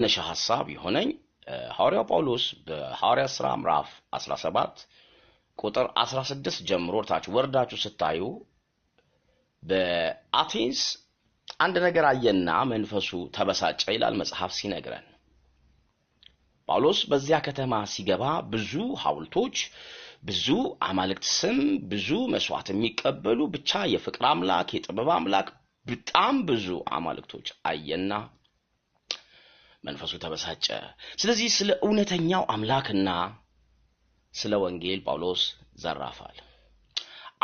ነሽ ሐሳብ ይሆነኝ ሐዋርያው ጳውሎስ በሐዋርያ ሥራ ምዕራፍ 17 ቁጥር 16 ጀምሮ ታች ወርዳችሁ ስታዩ በአቴንስ አንድ ነገር አየና መንፈሱ ተበሳጨ ይላል መጽሐፍ ሲነግረን። ጳውሎስ በዚያ ከተማ ሲገባ ብዙ ሐውልቶች፣ ብዙ አማልክት ስም፣ ብዙ መስዋዕት የሚቀበሉ ብቻ የፍቅር አምላክ የጥበብ አምላክ በጣም ብዙ አማልክቶች አየና መንፈሱ ተበሳጨ። ስለዚህ ስለ እውነተኛው አምላክና ስለ ወንጌል ጳውሎስ ዘራፋል።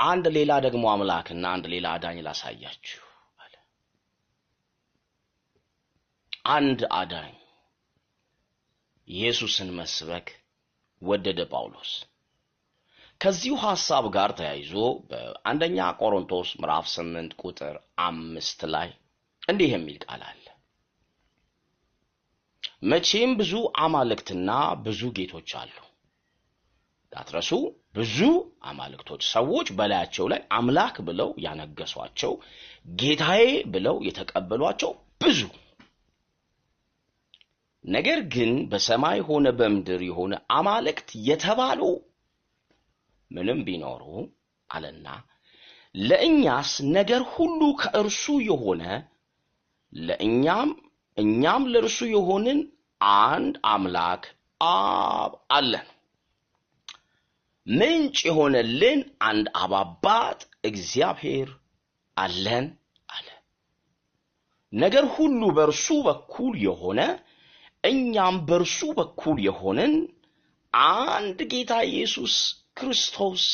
አንድ ሌላ ደግሞ አምላክና አንድ ሌላ አዳኝ ላሳያችሁ አለ። አንድ አዳኝ ኢየሱስን መስበክ ወደደ ጳውሎስ። ከዚሁ ሐሳብ ጋር ተያይዞ በአንደኛ ቆሮንቶስ ምዕራፍ 8 ቁጥር 5 ላይ እንዲህ የሚል ቃል አለ። መቼም ብዙ አማልክትና ብዙ ጌቶች አሉ። ዳትረሱ ብዙ አማልክቶች ሰዎች በላያቸው ላይ አምላክ ብለው ያነገሷቸው ጌታዬ ብለው የተቀበሏቸው ብዙ። ነገር ግን በሰማይ ሆነ በምድር የሆነ አማልክት የተባሉ ምንም ቢኖሩ አለና ለእኛስ ነገር ሁሉ ከእርሱ የሆነ እኛም ለእርሱ የሆንን አንድ አምላክ አብ አለን። ምንጭ የሆነልን አንድ አብ አባት እግዚአብሔር አለን አለ። ነገር ሁሉ በእርሱ በኩል የሆነ እኛም በእርሱ በኩል የሆንን አንድ ጌታ ኢየሱስ ክርስቶስ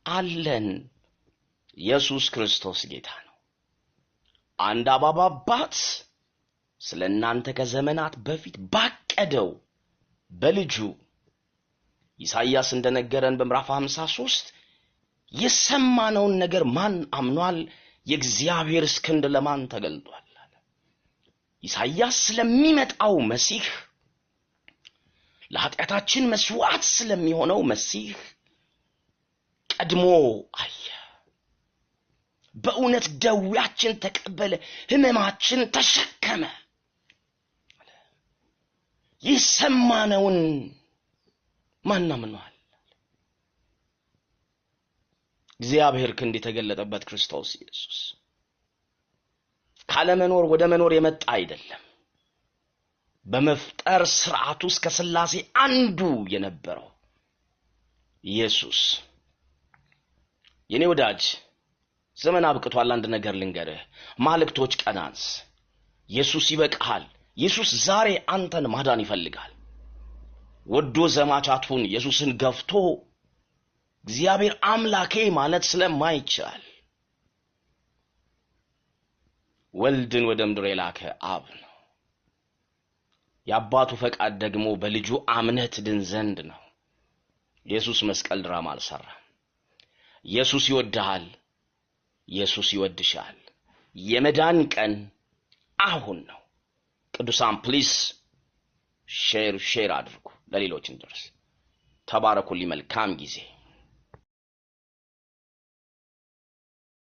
አለን። ኢየሱስ ክርስቶስ ጌታ ነው። አንድ አብ አባት ስለናንተ ከዘመናት በፊት ባቀደው በልጁ ኢሳይያስ እንደነገረን በምዕራፍ 53 የሰማነውን ነገር ማን አምኗል? የእግዚአብሔር ክንድ ለማን ተገልጧል አለ። ኢሳይያስ ስለሚመጣው መሲህ ለኃጢአታችን መስዋዕት ስለሚሆነው መሲህ ቀድሞ አየ። በእውነት ደዌያችን ተቀበለ፣ ሕመማችን ተሸከመ። የሰማነውን ማን አምኗል? እግዚአብሔር ክንድ የተገለጠበት ክርስቶስ ኢየሱስ ካለመኖር ወደ መኖር የመጣ አይደለም። በመፍጠር ሥርዓት ውስጥ ከሥላሴ አንዱ የነበረው ኢየሱስ። የኔ ወዳጅ ዘመን አብቅቷል። አንድ ነገር ልንገርህ፣ ማልክቶች ቀናንስ። ኢየሱስ ይበቃል። ኢየሱስ ዛሬ አንተን ማዳን ይፈልጋል። ወዶ ዘማቻቱን ኢየሱስን ገፍቶ እግዚአብሔር አምላኬ ማለት ስለማይቻል ወልድን ወደ ምድር የላከ አብ ነው። የአባቱ ፈቃድ ደግሞ በልጁ አምነህ ትድን ዘንድ ነው። ኢየሱስ መስቀል ድራማ አልሰራም። ኢየሱስ ይወድሃል። ኢየሱስ ይወድሻል። የመዳን ቀን አሁን ነው። ቅዱሳን ፕሊስ ሼር አድርጉ ለሌሎች እንድረስ። ተባረኩልኝ። መልካም ጊዜ